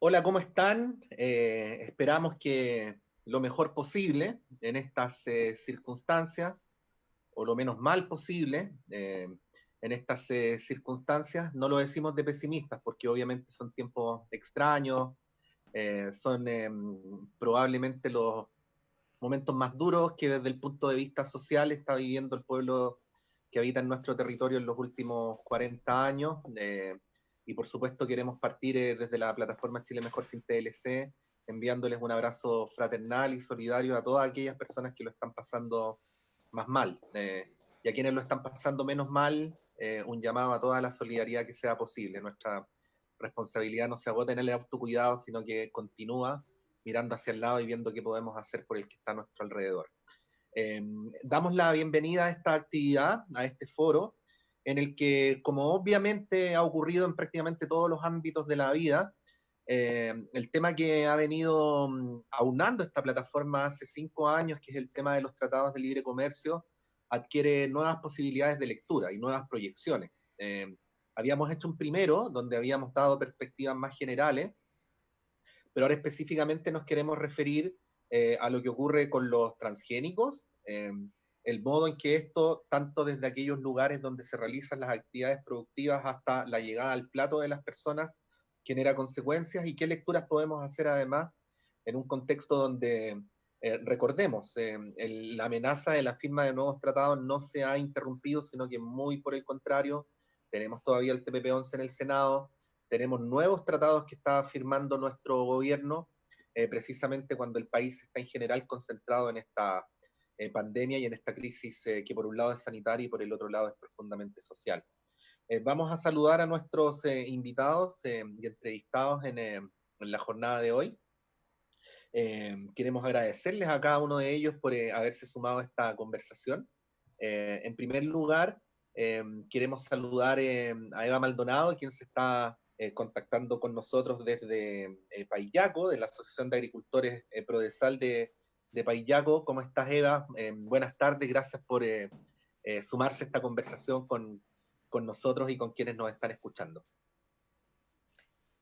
Hola, ¿cómo están? Esperamos que lo mejor posible en estas circunstancias, o lo menos mal posible en estas circunstancias. No lo decimos de pesimistas, porque obviamente son tiempos extraños, son probablemente los momentos más duros que desde el punto de vista social está viviendo el pueblo que habita en nuestro territorio en los últimos 40 años. Y por supuesto queremos partir desde la plataforma Chile Mejor Sin TLC, enviándoles un abrazo fraternal y solidario a todas aquellas personas que lo están pasando más mal. Y a quienes lo están pasando menos mal, un llamado a toda la solidaridad que sea posible. Nuestra responsabilidad no se agota en el autocuidado, sino que continúa mirando hacia el lado y viendo qué podemos hacer por el que está a nuestro alrededor. Eh, Damos la bienvenida a esta actividad, a este foro, en el que, como obviamente ha ocurrido en prácticamente todos los ámbitos de la vida, el tema que ha venido aunando esta plataforma hace 5 años, que es el tema de los tratados de libre comercio, adquiere nuevas posibilidades de lectura y nuevas proyecciones. Habíamos hecho un primero donde habíamos dado perspectivas más generales, pero ahora específicamente nos queremos referir a lo que ocurre con los transgénicos, el modo en que esto, tanto desde aquellos lugares donde se realizan las actividades productivas hasta la llegada al plato de las personas, genera consecuencias y qué lecturas podemos hacer además en un contexto donde, recordemos, la amenaza de la firma de nuevos tratados no se ha interrumpido, sino que muy por el contrario, tenemos todavía el TPP-11 en el Senado, tenemos nuevos tratados que está firmando nuestro gobierno, precisamente cuando el país está en general concentrado en esta pandemia y en esta crisis que por un lado es sanitaria y por el otro lado es profundamente social. Vamos a saludar a nuestros invitados y entrevistados en la jornada de hoy. Queremos agradecerles a cada uno de ellos por haberse sumado a esta conversación. En primer lugar, queremos saludar a Eva Maldonado, quien se está contactando con nosotros desde Paillaco, de la Asociación de Agricultores Prodesal de Paillaco. ¿Cómo estás, Eva? Buenas tardes, gracias por sumarse a esta conversación con nosotros y con quienes nos están escuchando.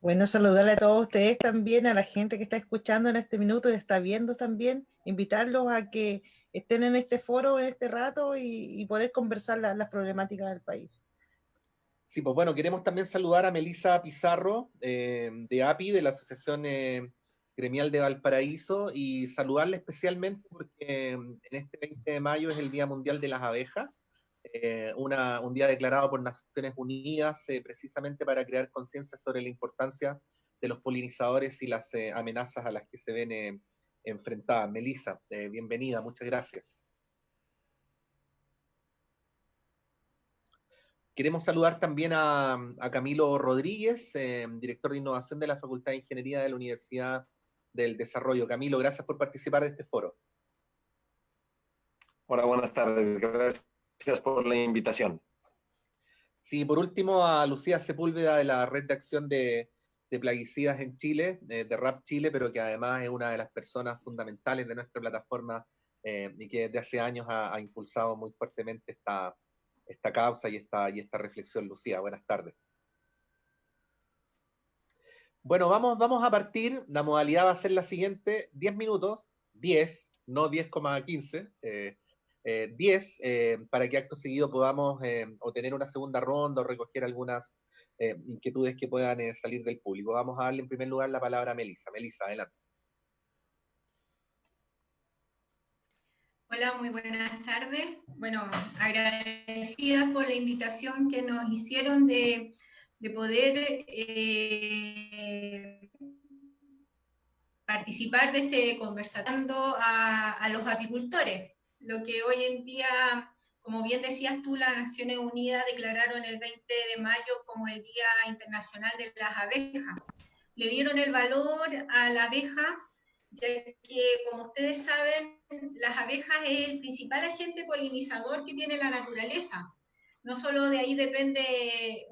Bueno, saludarle a todos ustedes también, a la gente que está escuchando en este minuto y está viendo también, invitarlos a que estén en este foro, en este rato y poder conversar las problemáticas del país. Sí, pues bueno, queremos también saludar a Melissa Pizarro de API, de la Asociación Gremial de Valparaíso, y saludarle especialmente porque en este 20 de mayo es el Día Mundial de las Abejas, un día declarado por Naciones Unidas precisamente para crear conciencia sobre la importancia de los polinizadores y las amenazas a las que se ven enfrentadas. Melissa, bienvenida, muchas gracias. Queremos saludar también a Camilo Rodríguez, director de innovación de la Facultad de Ingeniería de la Universidad del Desarrollo. Camilo, gracias por participar de este foro. Hola, buenas tardes. Gracias por la invitación. Sí, por último a Lucía Sepúlveda de la Red de Acción de Plaguicidas en Chile, de RAP Chile, pero que además es una de las personas fundamentales de nuestra plataforma y que desde hace años ha impulsado muy fuertemente esta causa y esta reflexión. Lucía, buenas tardes. Bueno, vamos a partir. La modalidad va a ser la siguiente: 10 minutos, 10, no 10,15, 10, para que acto seguido podamos o tener una segunda ronda o recoger algunas inquietudes que puedan salir del público. Vamos a darle en primer lugar la palabra a Melissa. Melissa, adelante. Hola, muy buenas tardes. Bueno, agradecidas por la invitación que nos hicieron de poder participar de este conversando a los apicultores. Lo que hoy en día, como bien decías tú, las Naciones Unidas declararon el 20 de mayo como el Día Internacional de las Abejas. Le dieron el valor a la abeja, ya que, como ustedes saben, las abejas es el principal agente polinizador que tiene la naturaleza. No solo de ahí depende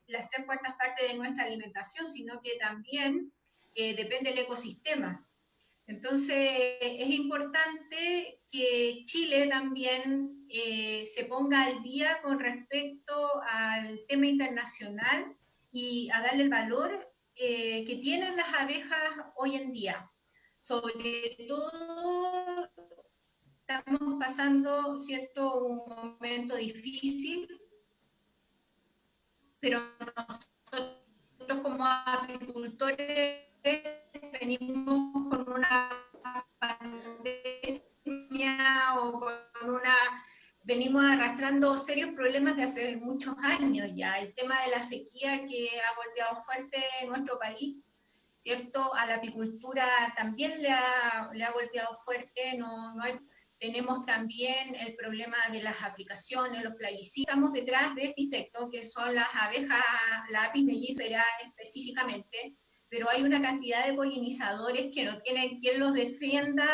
las 3/4 partes de nuestra alimentación, sino que también depende del ecosistema. Entonces, es importante que Chile también se ponga al día con respecto al tema internacional y a darle el valor que tienen las abejas hoy en día. Sobre todo, estamos pasando, ¿cierto?, un momento difícil, pero nosotros como apicultores venimos con una pandemia o con una... Venimos arrastrando serios problemas de hace muchos años ya. El tema de la sequía que ha golpeado fuerte en nuestro país, ¿cierto? A la apicultura también le ha golpeado fuerte, tenemos también el problema de las aplicaciones, los plaguicidas. Estamos detrás de este insecto, que son las abejas, la apis mellifera específicamente, pero hay una cantidad de polinizadores que no tienen quien los defienda,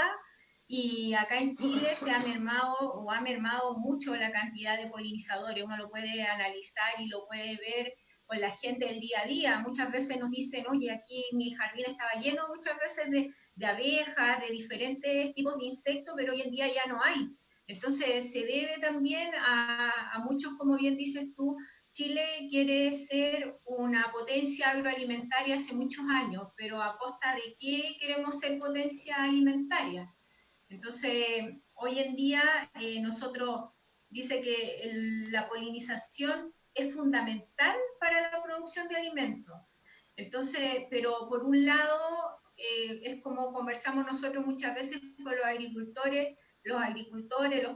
y acá en Chile se ha mermado mucho la cantidad de polinizadores. Uno lo puede analizar y lo puede ver con la gente del día a día. Muchas veces nos dicen, oye, aquí mi jardín estaba lleno muchas veces de abejas, de diferentes tipos de insectos, pero hoy en día ya no hay. Entonces se debe también a muchos, como bien dices tú, Chile quiere ser una potencia agroalimentaria hace muchos años, pero ¿a costa de qué queremos ser potencia alimentaria? Entonces, hoy en día nosotros dice que la polinización es fundamental para la producción de alimentos. Entonces, pero por un lado, es como conversamos nosotros muchas veces con los agricultores, los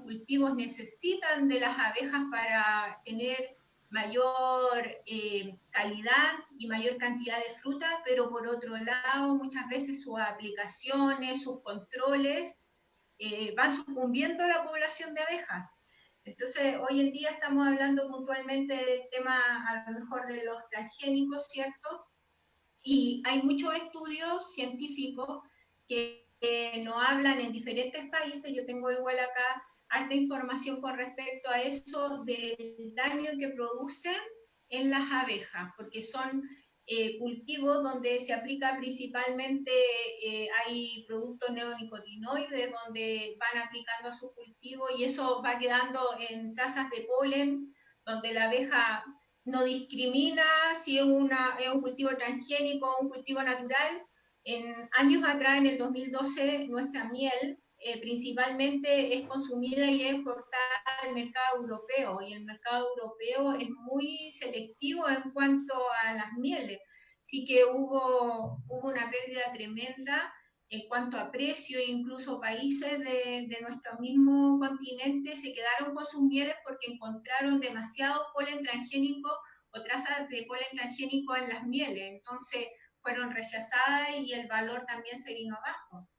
cultivos necesitan de las abejas para tener mayor calidad y mayor cantidad de fruta, pero por otro lado, muchas veces sus aplicaciones, sus controles, va sucumbiendo la población de abejas. Entonces, hoy en día estamos hablando puntualmente del tema, a lo mejor, de los transgénicos, ¿cierto? Y hay muchos estudios científicos que nos hablan en diferentes países. Yo tengo igual acá harta información con respecto a eso, del daño que producen en las abejas, porque son cultivos donde se aplica principalmente, hay productos neonicotinoides donde van aplicando a su cultivo, y eso va quedando en trazas de polen, donde la abeja no discrimina si es un cultivo transgénico o un cultivo natural. En años atrás, en el 2012, nuestra miel principalmente es consumida y es exportada al mercado europeo, y el mercado europeo es muy selectivo en cuanto a las mieles. Sí que hubo una pérdida tremenda en cuanto a precio, e incluso países de nuestro mismo continente se quedaron con sus mieles porque encontraron demasiado polen transgénico o trazas de polen transgénico en las mieles. Entonces fueron rechazadas y el valor también se vino abajo.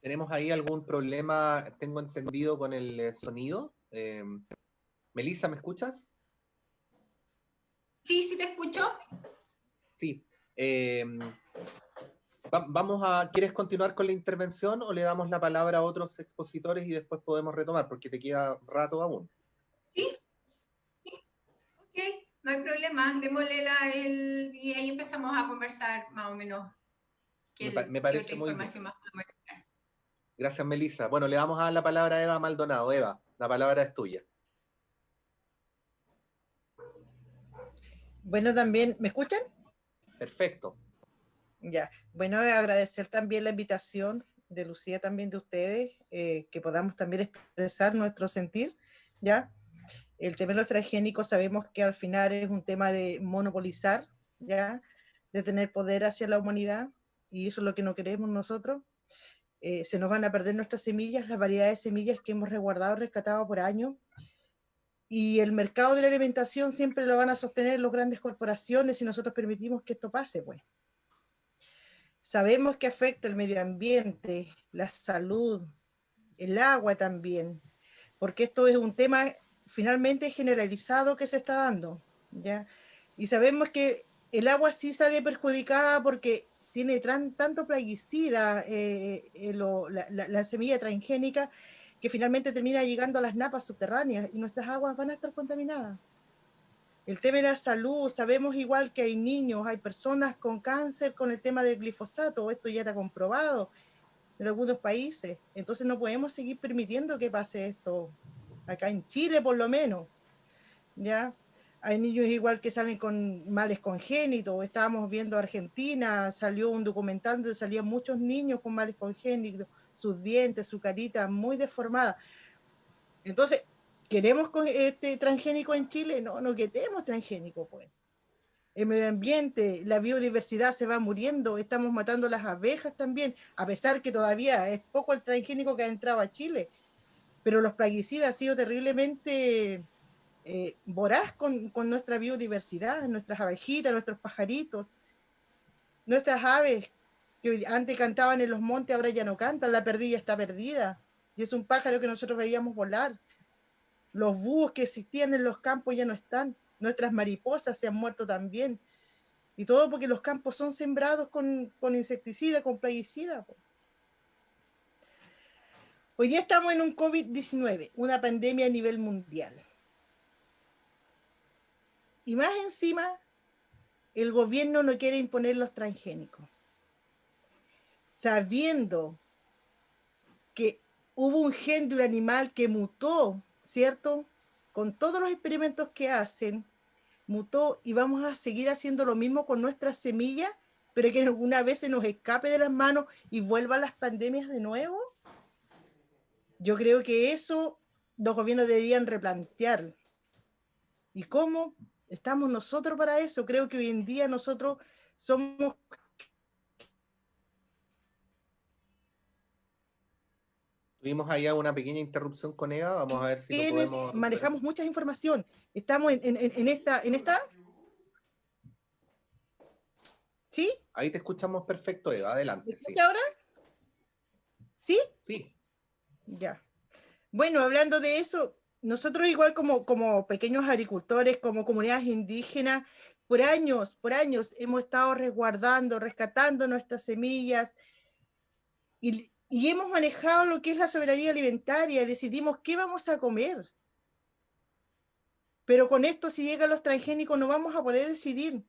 ¿Tenemos ahí algún problema, tengo entendido, con el sonido? Melissa, ¿me escuchas? Sí, sí te escucho. Sí. ¿Quieres continuar con la intervención o le damos la palabra a otros expositores y después podemos retomar, porque te queda rato aún? Sí. Ok, no hay problema. Démosle y ahí empezamos a conversar más o menos. Me parece muy bien. Gracias, Melissa. Bueno, le vamos a dar la palabra a Eva Maldonado. Eva, la palabra es tuya. Bueno, también, ¿me escuchan? Perfecto. Ya, bueno, agradecer también la invitación de Lucía, también de ustedes, que podamos también expresar nuestro sentir, ¿ya? El tema de los transgénicos sabemos que al final es un tema de monopolizar, ¿ya? De tener poder hacia la humanidad, y eso es lo que no queremos nosotros. Se nos van a perder nuestras semillas, las variedades de semillas que hemos resguardado, rescatado por años, y el mercado de la alimentación siempre lo van a sostener las grandes corporaciones si nosotros permitimos que esto pase, pues. Sabemos que afecta el medio ambiente, la salud, el agua también, porque esto es un tema finalmente generalizado que se está dando, ¿ya? Y sabemos que el agua sí sale perjudicada porque tiene tanto plaguicida, la semilla transgénica, que finalmente termina llegando a las napas subterráneas y nuestras aguas van a estar contaminadas. El tema de la salud, sabemos igual que hay niños, hay personas con cáncer con el tema del glifosato, esto ya está comprobado, en algunos países. Entonces no podemos seguir permitiendo que pase esto, acá en Chile por lo menos, ¿ya? Hay niños igual que salen con males congénitos. Estábamos viendo Argentina, salió un documental donde salían muchos niños con males congénitos, sus dientes, su carita muy deformada. Entonces, ¿queremos transgénico en Chile? No, no queremos transgénico, pues. El medio ambiente, la biodiversidad se va muriendo, estamos matando las abejas también, a pesar que todavía es poco el transgénico que ha entrado a Chile, pero los plaguicidas han sido terriblemente voraz con nuestra biodiversidad, nuestras abejitas, nuestros pajaritos, nuestras aves que antes cantaban en los montes, ahora ya no cantan, la perdilla está perdida, y es un pájaro que nosotros veíamos volar. Los búhos que existían en los campos ya no están, nuestras mariposas se han muerto también, y todo porque los campos son sembrados con insecticidas, con plaguicidas. Hoy día estamos en un COVID-19, una pandemia a nivel mundial. Y más encima, el gobierno no quiere imponer los transgénicos, sabiendo que hubo un gen de un animal que mutó, ¿cierto? Con todos los experimentos que hacen, mutó, y vamos a seguir haciendo lo mismo con nuestras semillas, pero que alguna vez se nos escape de las manos y vuelvan las pandemias de nuevo. Yo creo que eso los gobiernos deberían replantear. ¿Y cómo estamos nosotros para eso? Creo que hoy en día nosotros somos... Tuvimos allá una pequeña interrupción con Eva, vamos a ver si lo podemos... manejamos mucha información. Estamos en esta... ¿Sí? Ahí te escuchamos perfecto, Eva, adelante. ¿Me escucha ahora? ¿Sí? Sí. Ya. Bueno, hablando de eso, nosotros igual como pequeños agricultores, como comunidades indígenas, por años hemos estado resguardando, rescatando nuestras semillas y hemos manejado lo que es la soberanía alimentaria, decidimos qué vamos a comer. Pero con esto, si llegan los transgénicos, no vamos a poder decidir.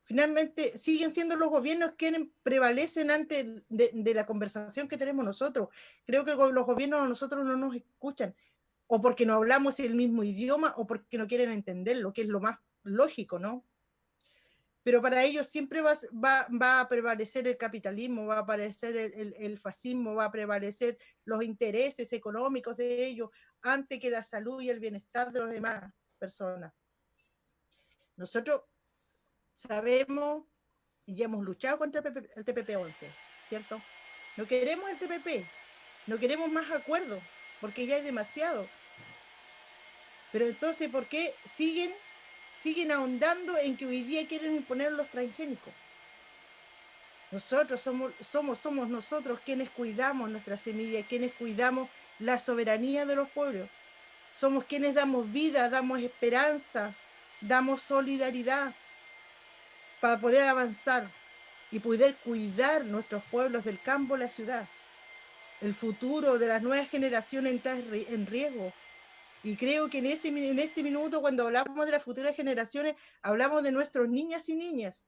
Finalmente, siguen siendo los gobiernos quienes prevalecen antes de la conversación que tenemos nosotros. Creo que los gobiernos a nosotros no nos escuchan, o porque no hablamos el mismo idioma, o porque no quieren entenderlo, que es lo más lógico, ¿no? Pero para ellos siempre va a prevalecer el capitalismo, va a prevalecer el fascismo, va a prevalecer los intereses económicos de ellos antes que la salud y el bienestar de las demás personas. Nosotros sabemos y hemos luchado contra el TPP-11, ¿cierto? No queremos el TPP, no queremos más acuerdos, porque ya hay demasiado. Pero entonces, ¿por qué siguen ahondando en que hoy día quieren imponer los transgénicos? Nosotros somos nosotros quienes cuidamos nuestra semilla, quienes cuidamos la soberanía de los pueblos. Somos quienes damos vida, damos esperanza, damos solidaridad para poder avanzar y poder cuidar nuestros pueblos del campo a la ciudad. El futuro de las nuevas generaciones está en riesgo. Y creo que en este minuto, cuando hablamos de las futuras generaciones, hablamos de nuestros niñas y niñas.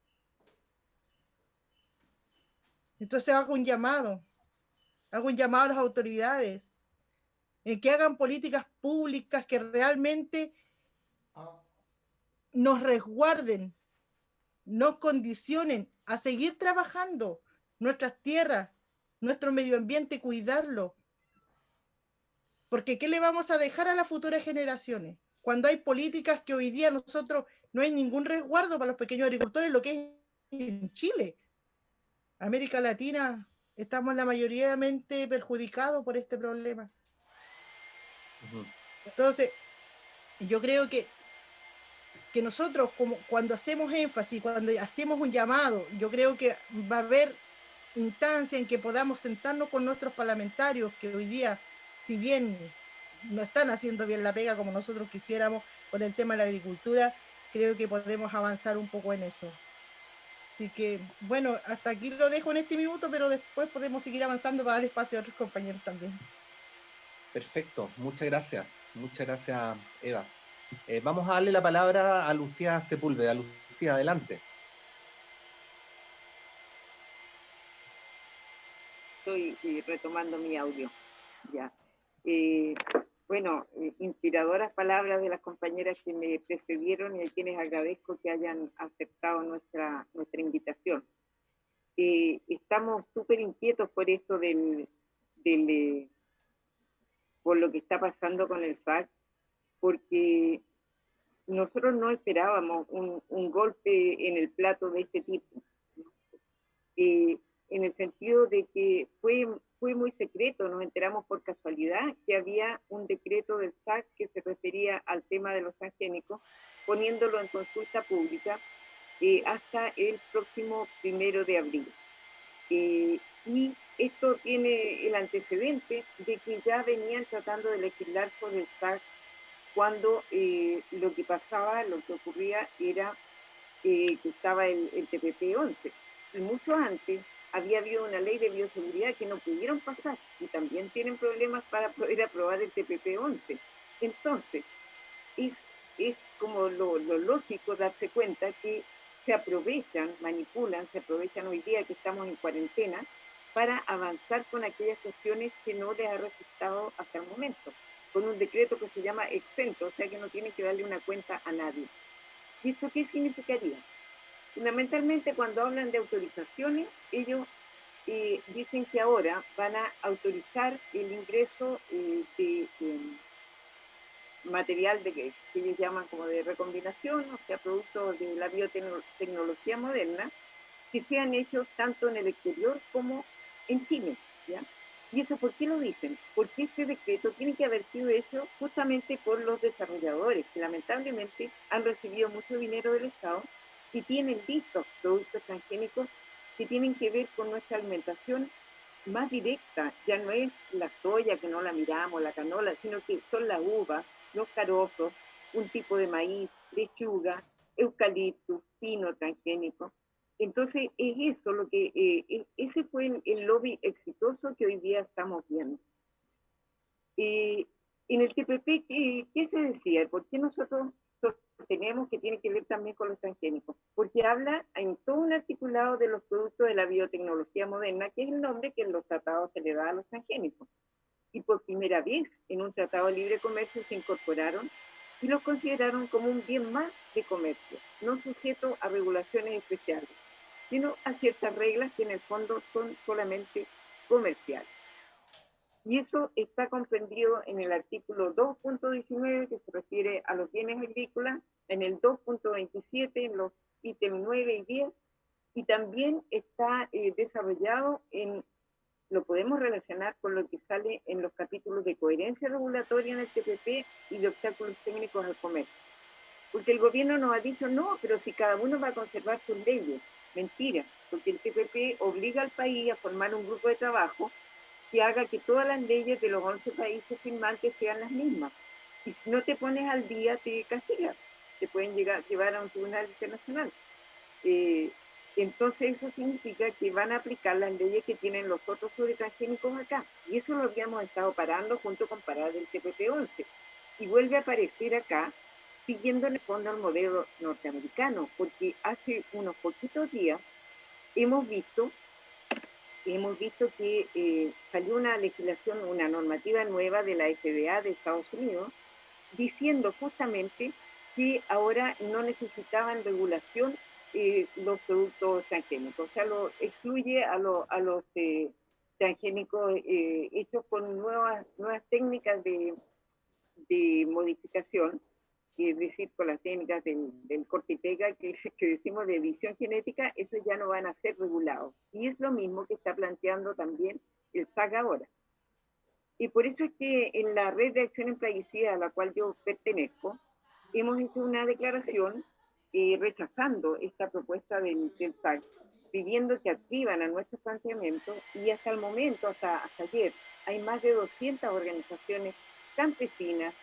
Entonces hago un llamado a las autoridades en que hagan políticas públicas que realmente nos resguarden, nos condicionen a seguir trabajando nuestras tierras, nuestro medio ambiente, cuidarlo. Porque ¿qué le vamos a dejar a las futuras generaciones? Cuando hay políticas que hoy día nosotros no hay ningún resguardo para los pequeños agricultores, lo que es en Chile. América Latina, estamos la mayoritariamente perjudicados por este problema. Entonces, yo creo que nosotros, cuando hacemos énfasis, cuando hacemos un llamado, yo creo que va a haber instancia en que podamos sentarnos con nuestros parlamentarios, que hoy día, si bien no están haciendo bien la pega como nosotros quisiéramos con el tema de la agricultura, creo que podemos avanzar un poco en eso. Así que, bueno, hasta aquí lo dejo en este minuto, pero después podemos seguir avanzando para dar espacio a otros compañeros también. Perfecto, muchas gracias, Eva. Vamos a darle la palabra a Lucía Sepúlveda. Lucía, adelante. estoy retomando mi audio. Ya. Bueno, inspiradoras palabras de las compañeras que me precedieron y a quienes agradezco que hayan aceptado nuestra invitación. Estamos súper inquietos por esto por lo que está pasando con el SAC, porque nosotros no esperábamos un golpe en el plato de este tipo, en el sentido de que fue muy secreto. Nos enteramos por casualidad que había un decreto del SAC que se refería al tema de los transgénicos, poniéndolo en consulta pública hasta el próximo 1 de abril. Y esto tiene el antecedente de que ya venían tratando de legislar sobre el SAC cuando lo que pasaba, lo que ocurría era que estaba el TPP-11. Y mucho antes había habido una ley de bioseguridad que no pudieron pasar y también tienen problemas para poder aprobar el TPP-11. Entonces, es como lo lógico darse cuenta que se aprovechan, manipulan, se aprovechan hoy día que estamos en cuarentena para avanzar con aquellas cuestiones que no les ha resultado hasta el momento, con un decreto que se llama exento, o sea que no tienen que darle una cuenta a nadie. ¿Y esto qué significaría? Fundamentalmente, cuando hablan de autorizaciones, ellos dicen que ahora van a autorizar el ingreso de material que ellos llaman como de recombinación, o sea, productos de la biotecnología moderna, que sean hechos tanto en el exterior como en Chile, ¿ya? ¿Y eso por qué lo dicen? Porque este decreto tiene que haber sido hecho justamente por los desarrolladores, que lamentablemente han recibido mucho dinero del Estado y tienen listos productos transgénicos que tienen que ver con nuestra alimentación más directa. Ya no es la soya, que no la miramos, la canola, sino que son las uvas, los carozos, un tipo de maíz, lechuga, eucalipto, pino transgénico. Entonces es eso lo que, ese fue el lobby exitoso que hoy día estamos viendo. En el TPP, ¿qué se decía? ¿Por qué nosotros tenemos que tiene que ver también con los transgénicos? Porque habla en todo un articulado de los productos de la biotecnología moderna, que es el nombre que en los tratados se le da a los transgénicos. Y por primera vez en un tratado de libre comercio se incorporaron y los consideraron como un bien más de comercio, no sujeto a regulaciones especiales, sino a ciertas reglas que en el fondo son solamente comerciales. Y eso está comprendido en el artículo 2.19, que se refiere a los bienes agrícolas, en el 2.27, en los ítems 9 y 10, y también está desarrollado lo podemos relacionar con lo que sale en los capítulos de coherencia regulatoria en el TPP y de obstáculos técnicos al comercio. Porque el gobierno nos ha dicho, no, pero si cada uno va a conservar sus leyes. Mentira, porque el TPP obliga al país a formar un grupo de trabajo que haga que todas las leyes de los 11 países firmantes sean las mismas. Y si no te pones al día, te castigan. Te pueden llevar a un tribunal internacional. Entonces eso significa que van a aplicar las leyes que tienen los otros sobre transgénicos acá. Y eso lo habíamos estado parando junto con parar del TPP-11. Y vuelve a aparecer acá, siguiendo en el fondo el modelo norteamericano, porque hace unos poquitos días hemos visto que salió una legislación, una normativa nueva de la FDA de Estados Unidos, diciendo justamente que ahora no necesitaban regulación los productos transgénicos, o sea, lo excluye a los transgénicos hechos con nuevas técnicas de modificación, es decir, con las técnicas del corte y pega que decimos de edición genética, eso ya no van a ser regulados. Y es lo mismo que está planteando también el SAC ahora. Y por eso es que en la red de acción en plaguicida a la cual yo pertenezco, hemos hecho una declaración rechazando esta propuesta del SAC, pidiendo que activan a nuestros planteamientos, y hasta el momento, hasta ayer, hay más de 200 organizaciones campesinas,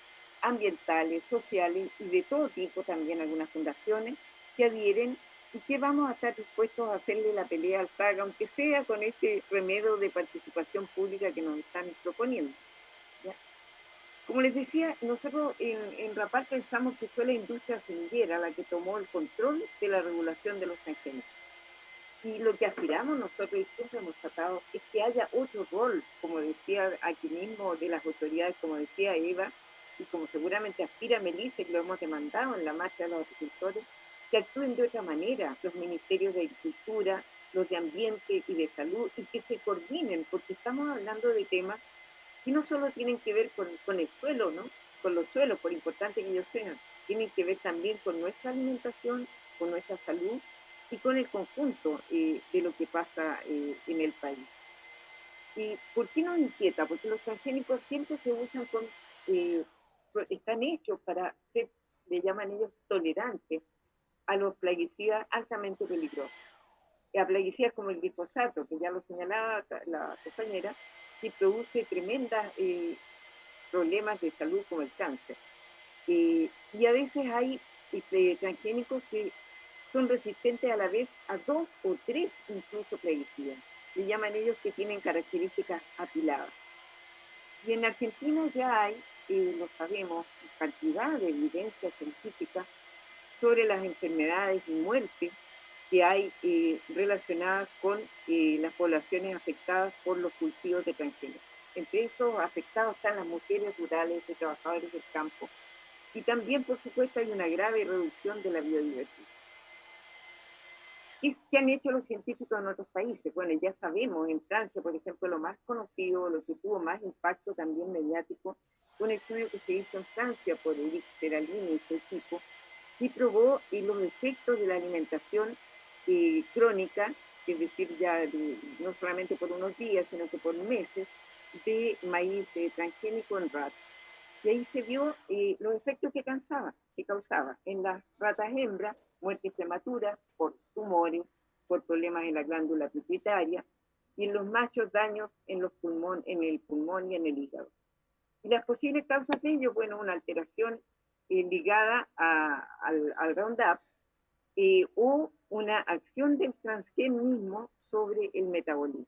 ambientales, sociales y de todo tipo, también algunas fundaciones, que adhieren y que vamos a estar dispuestos a hacerle la pelea al SAC, aunque sea con este remedio de participación pública que nos están proponiendo. ¿Ya? Como les decía, nosotros en Rapal pensamos que fue la industria semillera la que tomó el control de la regulación de los transgénicos. Y lo que aspiramos nosotros, y siempre hemos tratado, es que haya otro rol, como decía aquí mismo, de las autoridades, como decía Eva, y como seguramente aspira Melissa, que lo hemos demandado en la marcha de los agricultores, que actúen de otra manera los ministerios de Agricultura, los de Ambiente y de Salud, y que se coordinen, porque estamos hablando de temas que no solo tienen que ver con el suelo, ¿no? Con los suelos, por importante que ellos sean, tienen que ver también con nuestra alimentación, con nuestra salud y con el conjunto de lo que pasa en el país. ¿Y por qué nos inquieta? Porque los transgénicos siempre se usan están hechos para ser, le llaman ellos, tolerantes a los plaguicidas altamente peligrosos. A plaguicidas como el glifosato, que ya lo señalaba la compañera, que produce tremendos problemas de salud como el cáncer. Y a veces hay transgénicos que son resistentes a la vez a 2 o 3 incluso plaguicidas. Le llaman ellos que tienen características apiladas. Y en Argentina ya hay, lo sabemos, cantidad de evidencia científica sobre las enfermedades y muertes que hay relacionadas con las poblaciones afectadas por los cultivos de transgénicos. Entre esos afectados están las mujeres rurales, los trabajadores del campo, y también, por supuesto, hay una grave reducción de la biodiversidad. ¿Qué han hecho los científicos en otros países? Bueno, ya sabemos, en Francia, por ejemplo, lo más conocido, lo que tuvo más impacto también mediático, fue un estudio que se hizo en Francia por Eric Seralini y su equipo, y probó los efectos de la alimentación crónica, es decir, ya no solamente por unos días, sino que por meses, de maíz transgénico en ratas. Y ahí se vio los efectos que causaba en las ratas hembras, muertes prematuras por tumores, por problemas en la glándula pituitaria, y en los machos daños en el pulmón y en el hígado. Y las posibles causas de ello, bueno, una alteración ligada al Roundup o una acción del transgén mismo sobre el metabolismo.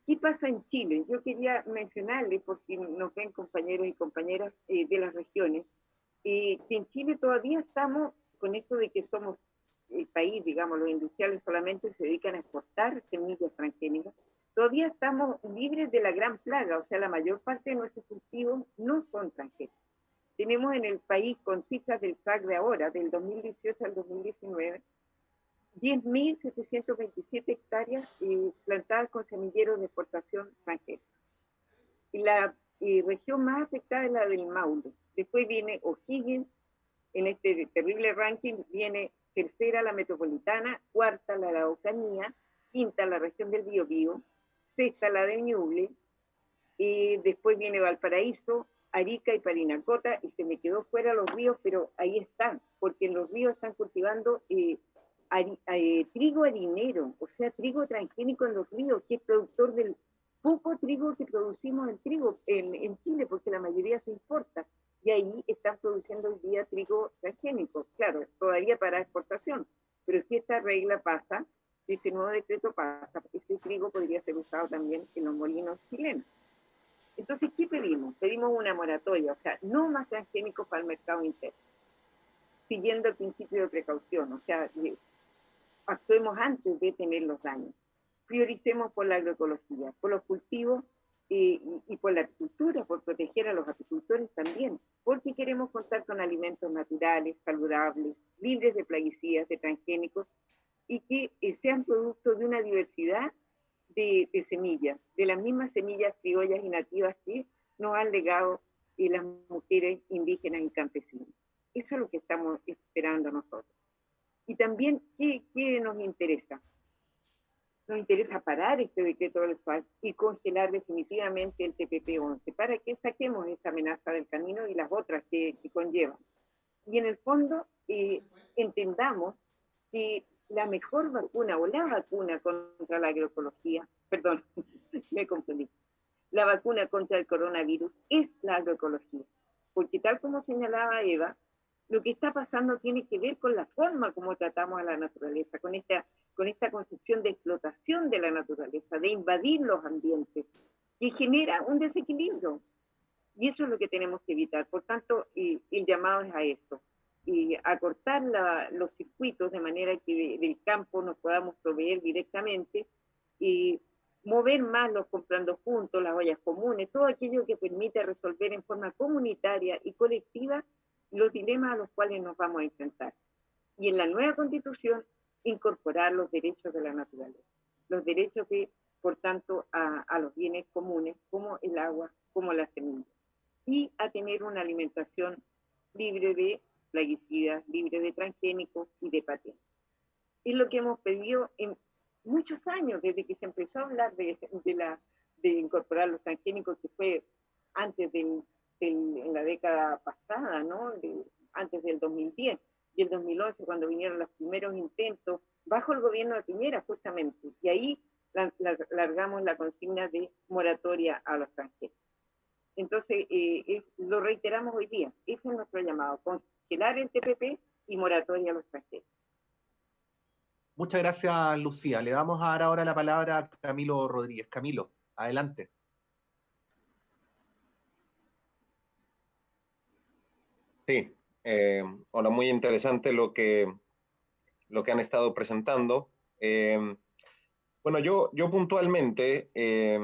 ¿Qué pasa en Chile? Yo quería mencionarles, por si nos ven compañeros y compañeras de las regiones, que en Chile todavía estamos con esto de que somos el país, digamos, los industriales solamente se dedican a exportar semillas transgénicas. Todavía estamos libres de la gran plaga, o sea, la mayor parte de nuestros cultivos no son transgénicos. Tenemos en el país, con cifras del SAC de ahora, del 2018 al 2019, 10.727 hectáreas plantadas con semilleros de exportación extranjera. Y la región más afectada es la del Maule. Después viene O'Higgins, en este terrible ranking viene tercera la metropolitana, cuarta la Araucanía, quinta la región del Biobío, sexta la de Ñuble, después viene Valparaíso, Arica y Parinacota, y se me quedó fuera los ríos, pero ahí están, porque en los ríos están cultivando trigo harinero, o sea, trigo transgénico en los ríos, que es productor del poco trigo que producimos en Chile, porque la mayoría se importa, y ahí están produciendo hoy día trigo transgénico, claro, todavía para exportación, pero si esta regla pasa, si este nuevo decreto pasa, ese trigo podría ser usado también en los molinos chilenos. Entonces, ¿qué pedimos? Pedimos una moratoria, o sea, no más transgénicos para el mercado interno, siguiendo el principio de precaución, o sea, actuemos antes de tener los daños. Prioricemos por la agroecología, por los cultivos y por la agricultura, por proteger a los apicultores también, porque queremos contar con alimentos naturales, saludables, libres de plaguicidas, de transgénicos, y que sean producto de una diversidad de semillas, de las mismas semillas criollas y nativas que nos han legado las mujeres indígenas y campesinas. Eso es lo que estamos esperando nosotros. Y también, ¿qué nos interesa? Nos interesa parar este decreto del SAC y congelar definitivamente el TPP-11 para que saquemos esta amenaza del camino y las otras que conllevan. Y en el fondo entendamos que la mejor vacuna o la vacuna contra la agroecología, perdón, me confundí, la vacuna contra el coronavirus es la agroecología, porque tal como señalaba Eva, lo que está pasando tiene que ver con la forma como tratamos a la naturaleza, con esta concepción de explotación de la naturaleza, de invadir los ambientes, que genera un desequilibrio. Y eso es lo que tenemos que evitar. Por tanto, el llamado es a esto. acortar los circuitos de manera que del campo nos podamos proveer directamente y mover más los comprando juntos, las ollas comunes, todo aquello que permite resolver en forma comunitaria y colectiva los dilemas a los cuales nos vamos a enfrentar. Y en la nueva Constitución, incorporar los derechos de la naturaleza, los derechos de, por tanto, a los bienes comunes, como el agua, como la semilla, y a tener una alimentación libre de plaguicidas, libre de transgénicos y de patentes. Es lo que hemos pedido en muchos años, desde que se empezó a hablar de incorporar los transgénicos, que fue antes en la década pasada, ¿no? Antes del 2010 y el 2011, cuando vinieron los primeros intentos, bajo el gobierno de Piñera, justamente, y ahí largamos la consigna de moratoria a los transgénicos. Entonces, lo reiteramos hoy día, ese es nuestro llamado, congelar el TPP y moratoria a los transgénicos. Muchas gracias, Lucía. Le vamos a dar ahora la palabra a Camilo Rodríguez. Camilo, adelante. Sí, hola, muy interesante lo que han estado presentando. Bueno, yo puntualmente he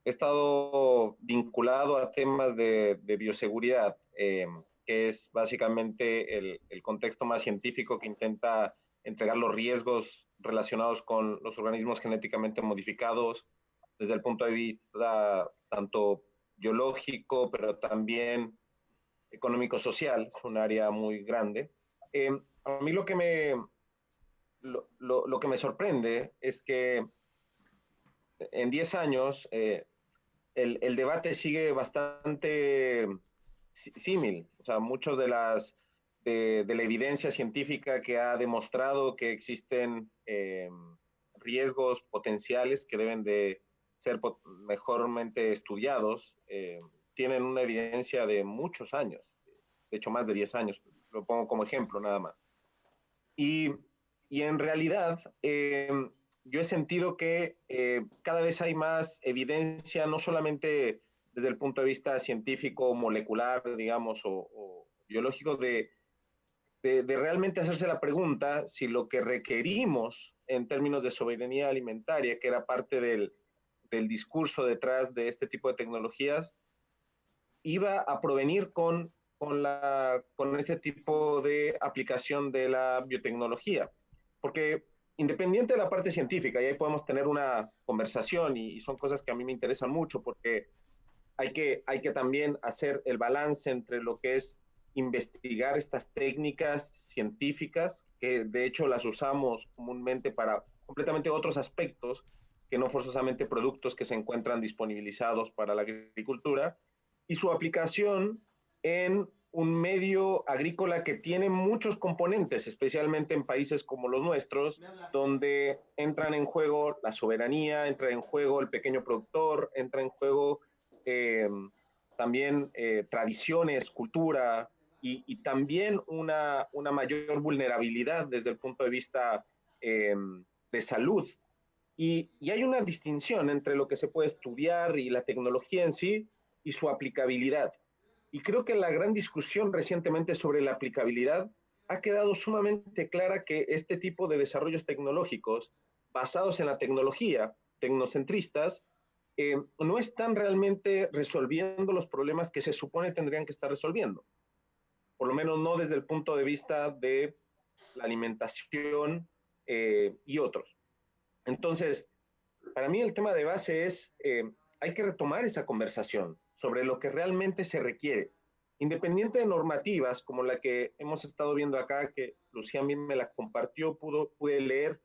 estado vinculado a temas de bioseguridad, que es básicamente el contexto más científico que intenta entregar los riesgos relacionados con los organismos genéticamente modificados desde el punto de vista tanto biológico, pero también económico-social, es un área muy grande. A mí lo que me sorprende es que en 10 años el debate sigue bastante símil. O sea, muchos de la evidencia científica que ha demostrado que existen riesgos potenciales que deben de ser mejormente estudiados, tienen una evidencia de muchos años, de hecho más de 10 años, lo pongo como ejemplo nada más. Y en realidad yo he sentido que cada vez hay más evidencia, no solamente desde el punto de vista científico, molecular, digamos, o biológico, de realmente hacerse la pregunta si lo que requerimos en términos de soberanía alimentaria, que era parte del discurso detrás de este tipo de tecnologías, iba a provenir con este tipo de aplicación de la biotecnología. Porque independiente de la parte científica, y ahí podemos tener una conversación, y son cosas que a mí me interesan mucho, porque hay que también hacer el balance entre lo que es investigar estas técnicas científicas, que de hecho las usamos comúnmente para completamente otros aspectos, que no forzosamente productos que se encuentran disponibilizados para la agricultura, y su aplicación en un medio agrícola que tiene muchos componentes, especialmente en países como los nuestros, donde entran en juego la soberanía, entra en juego el pequeño productor, entra en juego también tradiciones, cultura y también una mayor vulnerabilidad desde el punto de vista de salud. Y hay una distinción entre lo que se puede estudiar y la tecnología en sí y su aplicabilidad. Y creo que la gran discusión recientemente sobre la aplicabilidad ha quedado sumamente clara que este tipo de desarrollos tecnológicos basados en la tecnología, tecnocentristas, no están realmente resolviendo los problemas que se supone tendrían que estar resolviendo. Por lo menos no desde el punto de vista de la alimentación y otros. Entonces, para mí el tema de base es, hay que retomar esa conversación sobre lo que realmente se requiere, independiente de normativas como la que hemos estado viendo acá, que Lucía a mí me la compartió, pude leer,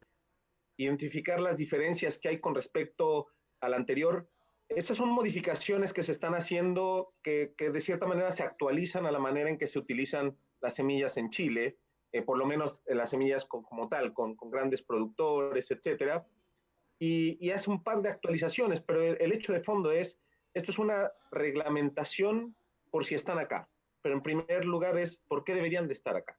identificar las diferencias que hay con respecto al anterior. Esas son modificaciones que se están haciendo que de cierta manera se actualizan a la manera en que se utilizan las semillas en Chile, por lo menos las semillas como tal, con grandes productores, etcétera. Y hace un par de actualizaciones, pero el hecho de fondo es, esto es una reglamentación por si están acá, pero en primer lugar es por qué deberían de estar acá.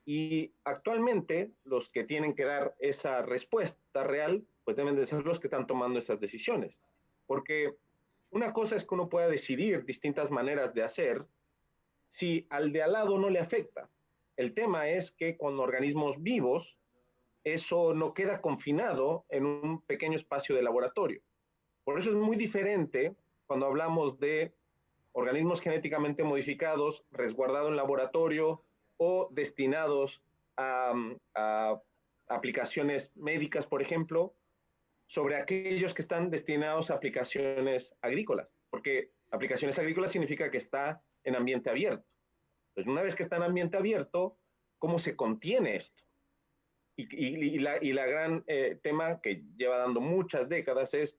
Y actualmente los que tienen que dar esa respuesta real, pues deben de ser los que están tomando esas decisiones. Porque una cosa es que uno pueda decidir distintas maneras de hacer, si al de al lado no le afecta. El tema es que con organismos vivos, eso no queda confinado en un pequeño espacio de laboratorio. Por eso es muy diferente cuando hablamos de organismos genéticamente modificados, resguardados en laboratorio o destinados a aplicaciones médicas, por ejemplo, sobre aquellos que están destinados a aplicaciones agrícolas, porque aplicaciones agrícolas significa que está en ambiente abierto. Entonces, una vez que está en ambiente abierto, ¿cómo se contiene esto? Y la gran tema que lleva dando muchas décadas es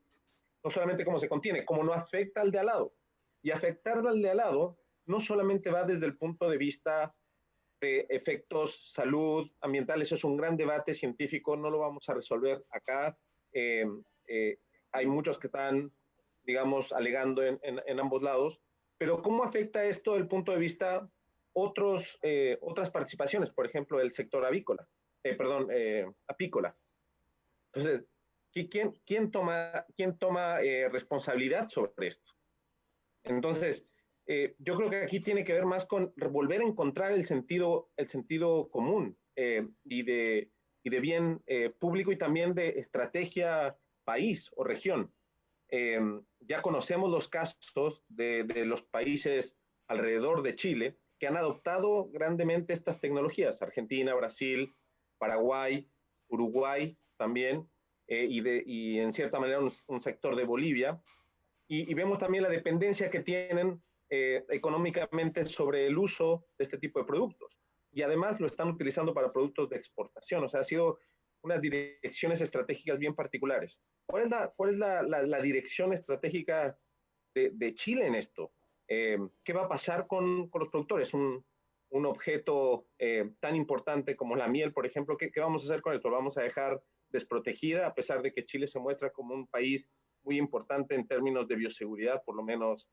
no solamente cómo se contiene, cómo no afecta al de al lado. Y afectar al de al lado no solamente va desde el punto de vista de efectos, salud, ambientales, eso es un gran debate científico, no lo vamos a resolver acá. Hay muchos que están, digamos, alegando en ambos lados, pero ¿cómo afecta esto desde el punto de vista otras participaciones, por ejemplo, el sector avícola, apícola? Entonces, ¿quién toma responsabilidad sobre esto? Entonces, yo creo que aquí tiene que ver más con volver a encontrar el sentido común y de bien público y también de estrategia país o región. Ya conocemos los casos de los países alrededor de Chile que han adoptado grandemente estas tecnologías, Argentina, Brasil, Paraguay, Uruguay también, y en cierta manera un sector de Bolivia, y vemos también la dependencia que tienen económicamente sobre el uso de este tipo de productos. Y además lo están utilizando para productos de exportación. O sea, ha sido unas direcciones estratégicas bien particulares. ¿Cuál es la dirección estratégica de Chile en esto? ¿Qué va a pasar con los productores? Un objeto tan importante como la miel, por ejemplo, ¿qué vamos a hacer con esto? ¿Lo vamos a dejar desprotegida, a pesar de que Chile se muestra como un país muy importante en términos de bioseguridad, por lo menos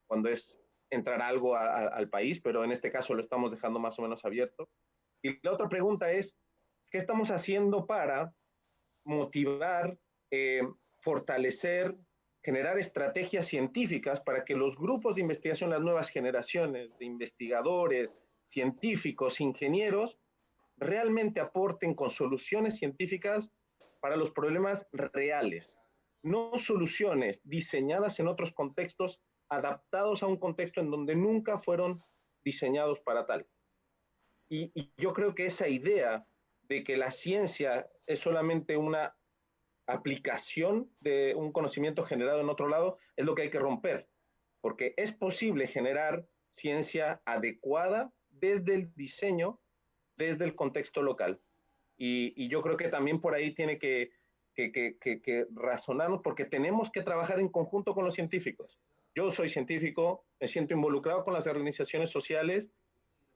cuando es entrar algo al país, pero en este caso lo estamos dejando más o menos abierto? Y la otra pregunta es, ¿qué estamos haciendo para motivar, fortalecer, generar estrategias científicas para que los grupos de investigación, las nuevas generaciones de investigadores, científicos, ingenieros, realmente aporten con soluciones científicas para los problemas reales, no soluciones diseñadas en otros contextos, adaptados a un contexto en donde nunca fueron diseñados para tal? Y yo creo que esa idea de que la ciencia es solamente una aplicación de un conocimiento generado en otro lado es lo que hay que romper, porque es posible generar ciencia adecuada desde el diseño, desde el contexto local. Y yo creo que también por ahí tiene que razonarnos, porque tenemos que trabajar en conjunto con los científicos. Yo soy científico, me siento involucrado con las organizaciones sociales,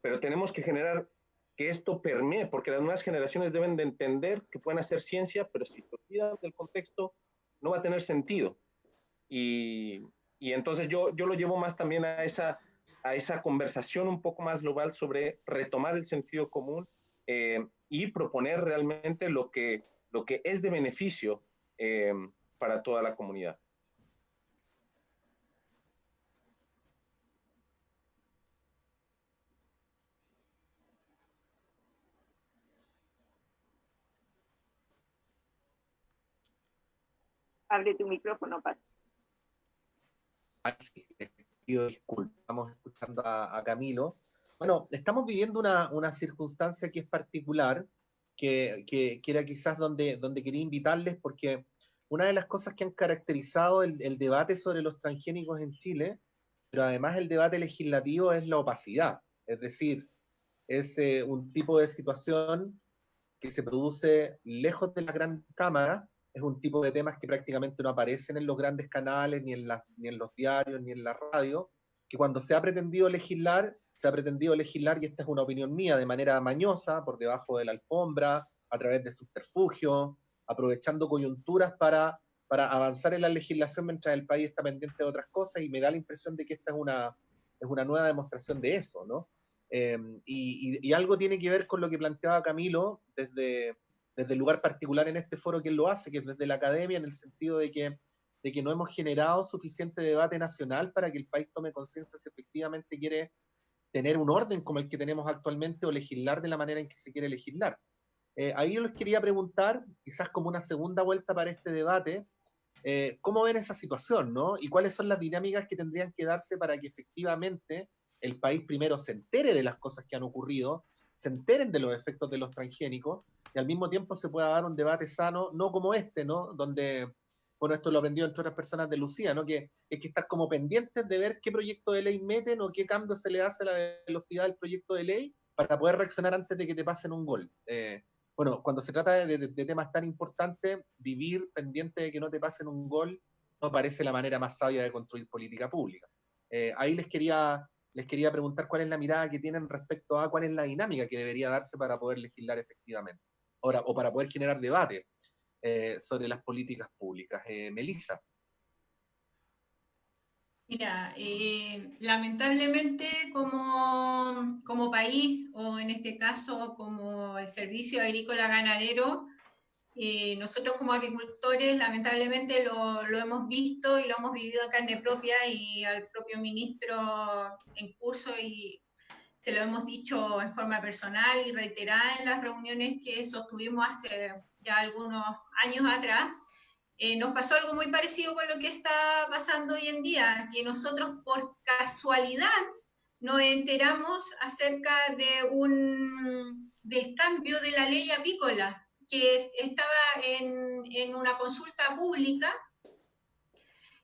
pero tenemos que generar que esto permee, porque las nuevas generaciones deben de entender que pueden hacer ciencia, pero si se olvidan del contexto, no va a tener sentido. Y entonces yo lo llevo más también a esa conversación un poco más global sobre retomar el sentido común y proponer realmente lo que es de beneficio para toda la comunidad. Abre tu micrófono, Pat. Sí, pido disculpas, estamos escuchando a Camilo. Bueno, estamos viviendo una circunstancia que es particular, que era quizás donde quería invitarles, porque una de las cosas que han caracterizado el debate sobre los transgénicos en Chile, pero además el debate legislativo, es la opacidad. Es decir, es un tipo de situación que se produce lejos de la gran cámara, es un tipo de temas que prácticamente no aparecen en los grandes canales, ni en los diarios, ni en la radio, que cuando se ha pretendido legislar, y esta es una opinión mía, de manera mañosa, por debajo de la alfombra, a través de subterfugios, aprovechando coyunturas para avanzar en la legislación mientras el país está pendiente de otras cosas, y me da la impresión de que esta es una nueva demostración de eso, ¿no? Y algo tiene que ver con lo que planteaba Camilo desde el lugar particular en este foro que él lo hace, que es desde la academia, en el sentido de que no hemos generado suficiente debate nacional para que el país tome conciencia si efectivamente quiere tener un orden como el que tenemos actualmente o legislar de la manera en que se quiere legislar. Ahí yo les quería preguntar, quizás como una segunda vuelta para este debate, ¿cómo ven esa situación, ¿no? Y cuáles son las dinámicas que tendrían que darse para que efectivamente el país primero se entere de las cosas que han ocurrido, se enteren de los efectos de los transgénicos, y al mismo tiempo se pueda dar un debate sano, no como este, ¿no? Donde, bueno, esto lo aprendió entre otras personas de Lucía, ¿no? Que hay que estar como pendientes de ver qué proyecto de ley meten o qué cambio se le hace a la velocidad del proyecto de ley para poder reaccionar antes de que te pasen un gol. Bueno, cuando se trata de temas tan importantes, vivir pendiente de que no te pasen un gol no parece la manera más sabia de construir política pública. Ahí les quería preguntar cuál es la mirada que tienen respecto a cuál es la dinámica que debería darse para poder legislar efectivamente, o para poder generar debate sobre las políticas públicas. Melissa. Mira, lamentablemente como país, o en este caso como el Servicio Agrícola Ganadero, nosotros como agricultores lamentablemente lo hemos visto y lo hemos vivido en carne propia, y al propio ministro en curso, y se lo hemos dicho en forma personal y reiterada en las reuniones que sostuvimos hace ya algunos años atrás. Nos pasó algo muy parecido con lo que está pasando hoy en día, que nosotros por casualidad nos enteramos acerca del cambio de la ley apícola, que estaba en una consulta pública,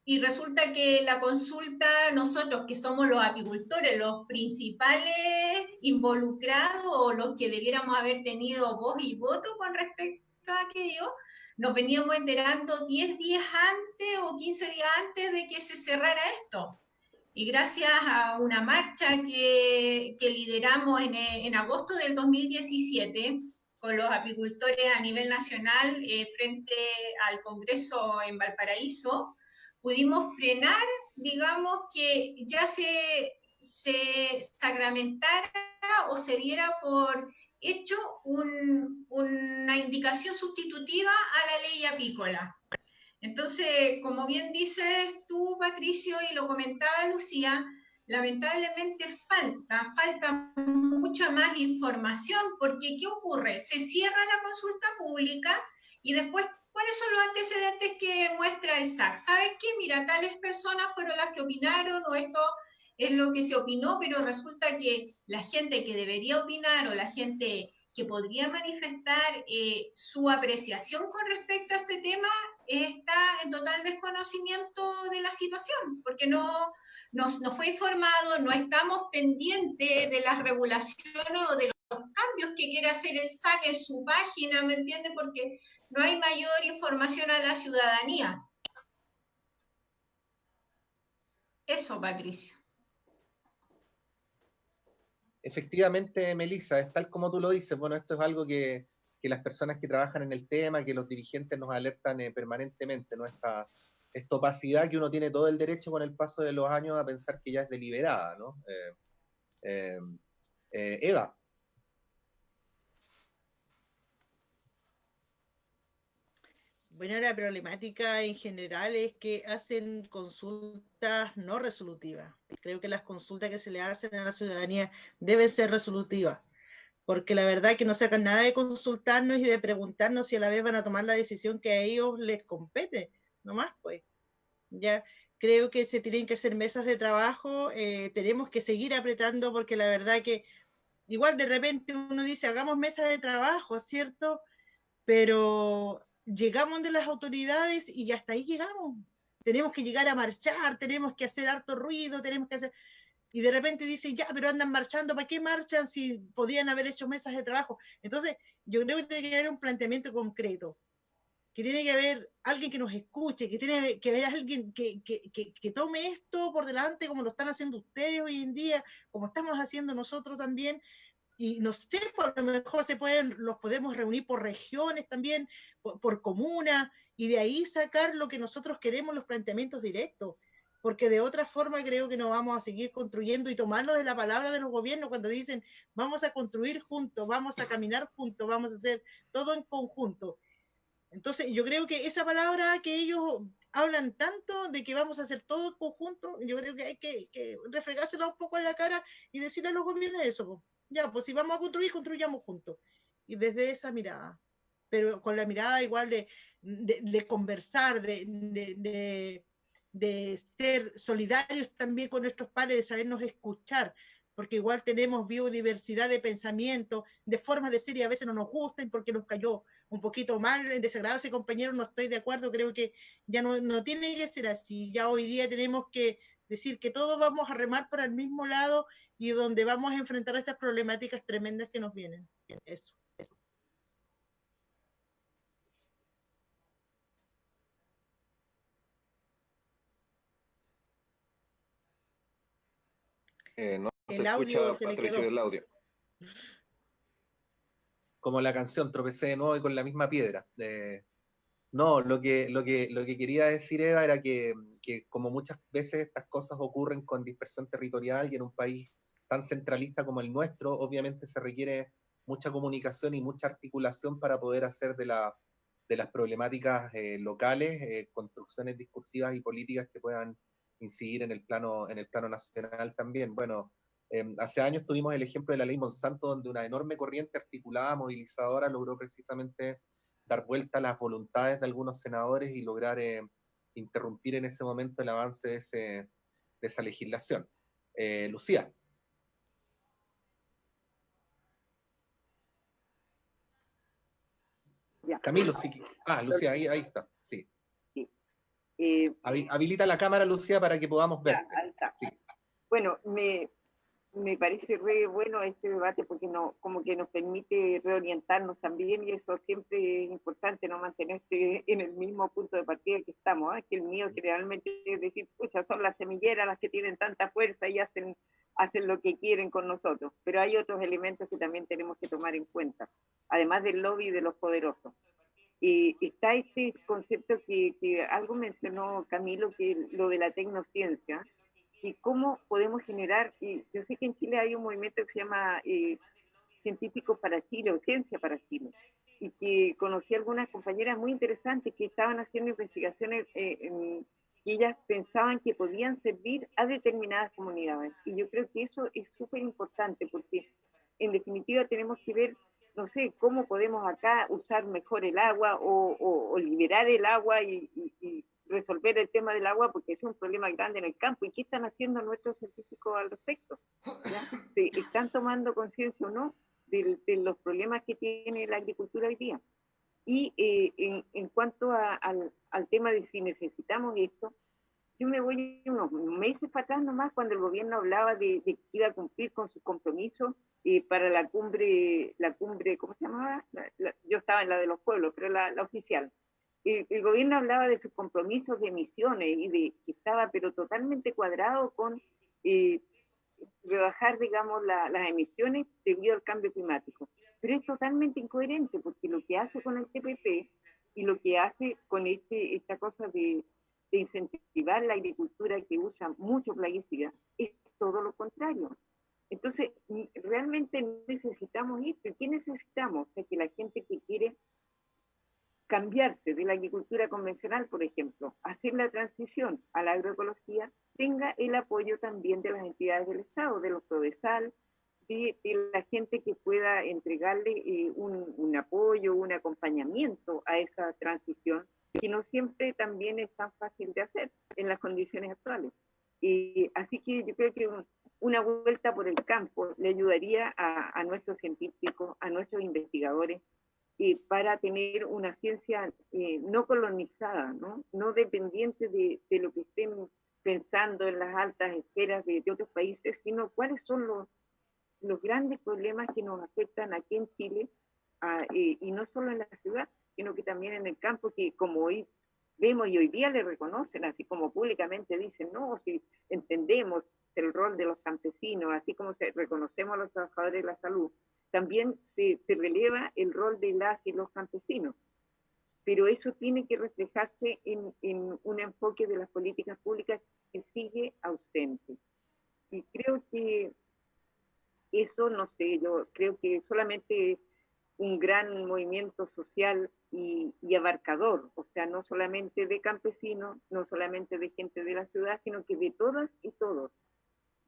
y resulta que la consulta, nosotros que somos los apicultores, los principales involucrados, o los que debiéramos haber tenido voz y voto con respecto a aquello, nos veníamos enterando 10 días antes o 15 días antes de que se cerrara esto. Y gracias a una marcha que lideramos en agosto del 2017, con los apicultores a nivel nacional, frente al Congreso en Valparaíso, pudimos frenar, digamos, que ya se sacramentara o se diera por hecho una indicación sustitutiva a la ley apícola. Entonces, como bien dices tú, Patricio, y lo comentaba Lucía, lamentablemente falta mucha más información, porque ¿qué ocurre? Se cierra la consulta pública y después, ¿cuáles son los antecedentes que muestra el SAC? ¿Sabes qué? Mira, tales personas fueron las que opinaron, o esto es lo que se opinó, pero resulta que la gente que debería opinar, o la gente que podría manifestar su apreciación con respecto a este tema, está en total desconocimiento de la situación, porque no fue informado, no estamos pendientes de las regulaciones o de los cambios que quiere hacer el SAC en su página, ¿me entiende? Porque no hay mayor información a la ciudadanía. Eso, Patricio. Efectivamente, Melissa, es tal como tú lo dices. Bueno, esto es algo que las personas que trabajan en el tema, que los dirigentes nos alertan permanentemente, ¿no? Esta opacidad que uno tiene todo el derecho con el paso de los años a pensar que ya es deliberada, ¿no? Eva. Bueno, la problemática en general es que hacen consultas no resolutivas. Creo que las consultas que se le hacen a la ciudadanía deben ser resolutivas, porque la verdad es que no sacan nada de consultarnos y de preguntarnos si a la vez van a tomar la decisión que a ellos les compete, nomás pues. Ya creo que se tienen que hacer mesas de trabajo, tenemos que seguir apretando, porque la verdad que igual de repente uno dice, hagamos mesas de trabajo, ¿cierto? Pero llegamos de las autoridades y hasta ahí llegamos. Tenemos que llegar a marchar, tenemos que hacer harto ruido, tenemos que hacer... Y de repente dicen, ya, pero andan marchando, ¿para qué marchan si podrían haber hecho mesas de trabajo? Entonces, yo creo que tiene que haber un planteamiento concreto, que tiene que haber alguien que nos escuche, que tiene que haber alguien que tome esto por delante, como lo están haciendo ustedes hoy en día, como estamos haciendo nosotros también. Y no sé, por lo mejor los podemos reunir por regiones también, por comuna, y de ahí sacar lo que nosotros queremos, los planteamientos directos, porque de otra forma creo que no vamos a seguir construyendo y tomarlo de la palabra de los gobiernos cuando dicen vamos a construir juntos, vamos a caminar juntos, vamos a hacer todo en conjunto. Entonces yo creo que esa palabra que ellos hablan tanto de que vamos a hacer todo en conjunto. Yo creo que hay que refregársela un poco en la cara y decirle a los gobiernos eso, pues. Ya, pues si vamos a construir, construyamos juntos. Y desde esa mirada, pero con la mirada igual de conversar, de ser solidarios también con nuestros padres, de sabernos escuchar, porque igual tenemos biodiversidad de pensamiento, de formas de ser y a veces no nos gustan porque nos cayó un poquito mal, desagradable ese compañero, no estoy de acuerdo, creo que ya no tiene que ser así, ya hoy día tenemos que decir que todos vamos a remar para el mismo lado y donde vamos a enfrentar estas problemáticas tremendas que nos vienen. Eso. No se El escucha, audio se le Patricio, quedó. el audio. Como la canción, tropecé de nuevo y con la misma piedra. No, lo que quería decir, Eva, era que como muchas veces estas cosas ocurren con dispersión territorial y en un país tan centralista como el nuestro, obviamente se requiere mucha comunicación y mucha articulación para poder hacer de las problemáticas locales construcciones discursivas y políticas que puedan incidir en el plano nacional también. Bueno, hace años tuvimos el ejemplo de la ley Monsanto, donde una enorme corriente articulada, movilizadora, logró precisamente dar vuelta a las voluntades de algunos senadores y lograr interrumpir en ese momento el avance de esa legislación. Lucía. Ya. Camilo, sí. Lucía, ahí está. Sí. Sí. Habilita la cámara, Lucía, para que podamos ver. Ahí está. Sí. Bueno, me parece re bueno este debate porque como que nos permite reorientarnos también y eso siempre es importante, no mantenerse en el mismo punto de partida que estamos, que el mío generalmente es decir, pucha, son las semilleras las que tienen tanta fuerza y hacen lo que quieren con nosotros, pero hay otros elementos que también tenemos que tomar en cuenta, además del lobby de los poderosos. Y está este concepto que algo mencionó Camilo, que lo de la tecnociencia, y cómo podemos generar, y yo sé que en Chile hay un movimiento que se llama Científicos para Chile o Ciencia para Chile, y que conocí algunas compañeras muy interesantes que estaban haciendo investigaciones que ellas pensaban que podían servir a determinadas comunidades. Y yo creo que eso es súper importante porque en definitiva tenemos que ver, no sé, cómo podemos acá usar mejor el agua o liberar el agua y resolver el tema del agua porque es un problema grande en el campo. ¿Y qué están haciendo nuestros científicos al respecto? ¿Ya? ¿Están tomando conciencia o no de los problemas que tiene la agricultura hoy día? Y en cuanto al tema de si necesitamos esto, yo me voy unos meses para atrás nomás cuando el gobierno hablaba de que iba a cumplir con sus compromisos para la cumbre, ¿cómo se llamaba? Yo estaba en la de los pueblos, pero la oficial. El gobierno hablaba de sus compromisos de emisiones y de que estaba pero totalmente cuadrado con rebajar, digamos, las emisiones debido al cambio climático. Pero es totalmente incoherente porque lo que hace con el TPP y lo que hace con esta cosa de incentivar la agricultura que usa mucho plaguicida es todo lo contrario. Entonces, realmente necesitamos esto. ¿Y qué necesitamos? O sea, que la gente que quiere cambiarse de la agricultura convencional, por ejemplo, hacer la transición a la agroecología, tenga el apoyo también de las entidades del Estado, de los PRODESAL, de la gente que pueda entregarle un apoyo, un acompañamiento a esa transición, que no siempre también es tan fácil de hacer en las condiciones actuales. Así que yo creo que una vuelta por el campo le ayudaría a nuestros científicos, a nuestros investigadores, para tener una ciencia no colonizada, no dependiente de lo que estén pensando en las altas esferas de otros países, sino cuáles son los grandes problemas que nos afectan aquí en Chile, y no solo en la ciudad, sino que también en el campo, que como hoy vemos y hoy día le reconocen, así como públicamente dicen, no, si entendemos el rol de los campesinos, así como reconocemos a los trabajadores de la salud, también se releva el rol de las y los campesinos. Pero eso tiene que reflejarse en un enfoque de las políticas públicas que sigue ausente. Y creo que eso, no sé, yo creo que solamente un gran movimiento social y abarcador, o sea, no solamente de campesinos, no solamente de gente de la ciudad, sino que de todas y todos.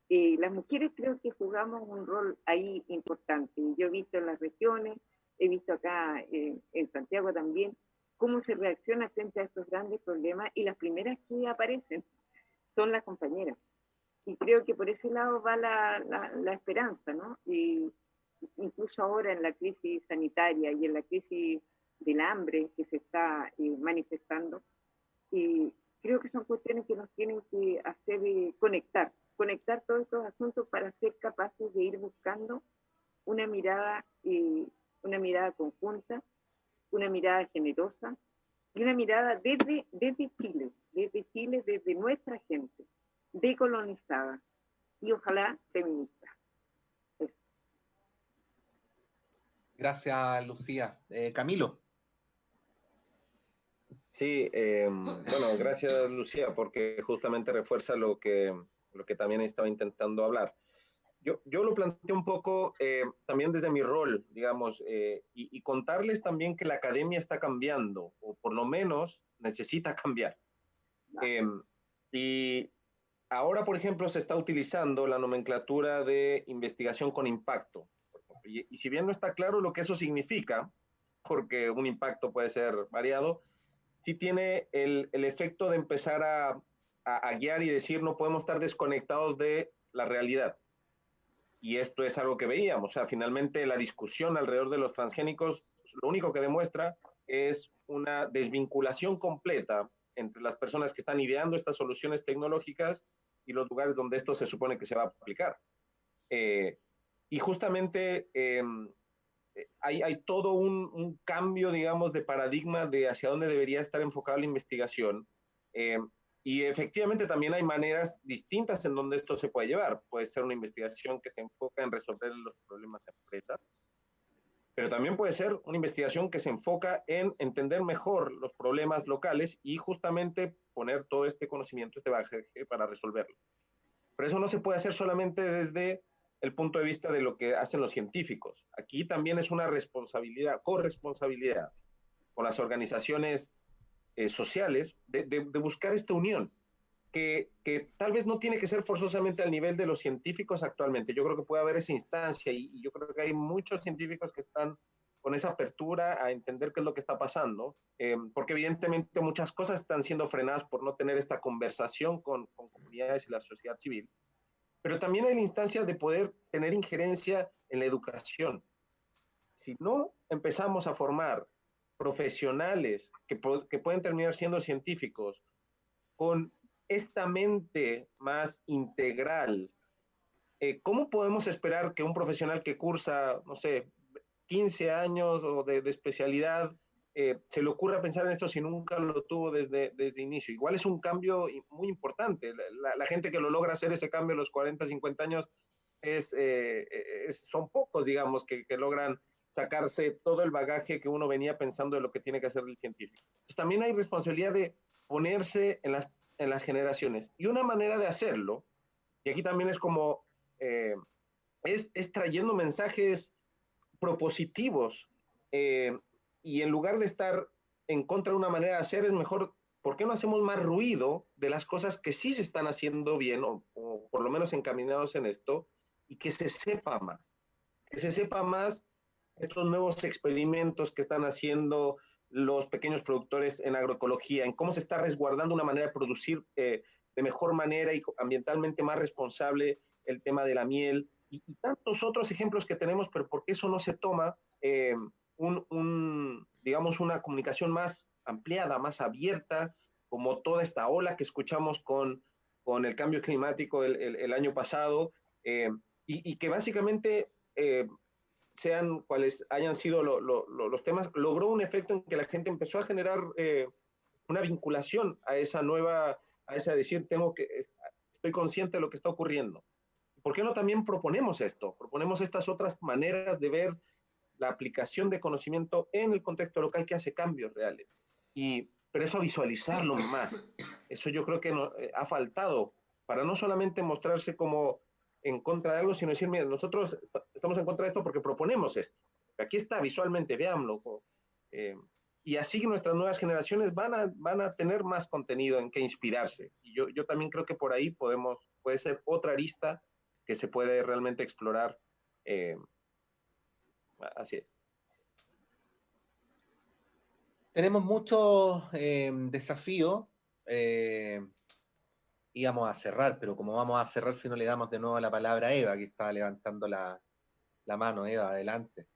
Las mujeres creo que jugamos un rol ahí importante. Yo he visto en las regiones, he visto acá en Santiago también, cómo se reacciona frente a estos grandes problemas, y las primeras que aparecen son las compañeras. Y creo que por ese lado va la esperanza, ¿no? Y incluso ahora en la crisis sanitaria y en la crisis del hambre que se está manifestando, creo que son cuestiones que nos tienen que hacer conectar todos estos asuntos para ser capaces de ir buscando una mirada conjunta, una mirada generosa y una mirada desde Chile, desde nuestra gente, decolonizada y ojalá feminista. Eso. Gracias, Lucía. Camilo. Sí, bueno, gracias, Lucía, porque justamente refuerza lo que también estaba intentando hablar. Yo lo planteé un poco también desde mi rol, digamos, y contarles también que la academia está cambiando, o por lo menos necesita cambiar. Y ahora, por ejemplo, se está utilizando la nomenclatura de investigación con impacto. Y si bien no está claro lo que eso significa, porque un impacto puede ser variado, sí tiene el efecto de empezar a guiar y decir no podemos estar desconectados de la realidad. Y esto es algo que veíamos. O sea, finalmente la discusión alrededor de los transgénicos lo único que demuestra es una desvinculación completa entre las personas que están ideando estas soluciones tecnológicas y los lugares donde esto se supone que se va a aplicar. Y justamente hay todo un cambio, digamos, de paradigma de hacia dónde debería estar enfocada la investigación. Y efectivamente también hay maneras distintas en donde esto se puede llevar. Puede ser una investigación que se enfoca en resolver los problemas de empresas, pero también puede ser una investigación que se enfoca en entender mejor los problemas locales y justamente poner todo este conocimiento, este bagaje para resolverlo. Pero eso no se puede hacer solamente desde el punto de vista de lo que hacen los científicos. Aquí también es una responsabilidad, corresponsabilidad con las organizaciones sociales de buscar esta unión, que tal vez no tiene que ser forzosamente al nivel de los científicos actualmente. Yo creo que puede haber esa instancia y yo creo que hay muchos científicos que están con esa apertura a entender qué es lo que está pasando, porque evidentemente muchas cosas están siendo frenadas por no tener esta conversación con comunidades y la sociedad civil. Pero también hay la instancia de poder tener injerencia en la educación. Si no empezamos a formar profesionales que pueden terminar siendo científicos con esta mente más integral, ¿cómo podemos esperar que un profesional que cursa, no sé, 15 años o de especialidad, se le ocurra pensar en esto si nunca lo tuvo desde inicio? Igual es un cambio muy importante. La gente que lo logra hacer ese cambio a los 40, 50 años son pocos, digamos, que logran sacarse todo el bagaje que uno venía pensando de lo que tiene que hacer el científico. Entonces, también hay responsabilidad de ponerse en las generaciones. Y una manera de hacerlo, y aquí también es como, es trayendo mensajes propositivos, y en lugar de estar en contra de una manera de hacer, es mejor, ¿por qué no hacemos más ruido de las cosas que sí se están haciendo bien, o por lo menos encaminados en esto, y que se sepa más estos nuevos experimentos que están haciendo los pequeños productores en agroecología, en cómo se está resguardando una manera de producir de mejor manera y ambientalmente más responsable el tema de la miel, y tantos otros ejemplos que tenemos, pero ¿por qué eso no se toma digamos, una comunicación más ampliada, más abierta, como toda esta ola que escuchamos con el cambio climático el año pasado, y que básicamente sean cuales hayan sido los temas, logró un efecto en que la gente empezó a generar una vinculación a esa nueva, a esa decir, estoy consciente de lo que está ocurriendo. ¿Por qué no también proponemos esto? Proponemos estas otras maneras de ver la aplicación de conocimiento en el contexto local que hace cambios reales. Pero eso visualizarlo más, eso yo creo que ha faltado, para no solamente mostrarse como en contra de algo, sino decir, mira, nosotros estamos en contra de esto porque proponemos esto. Aquí está visualmente, veámoslo. y así nuestras nuevas generaciones van a tener más contenido en que inspirarse. Y yo también creo que por ahí puede ser otra arista que se puede realmente explorar. Así es. Tenemos muchos desafíos. Íbamos a cerrar, pero como vamos a cerrar si no le damos de nuevo la palabra a Eva, que está levantando la mano? Eva, adelante.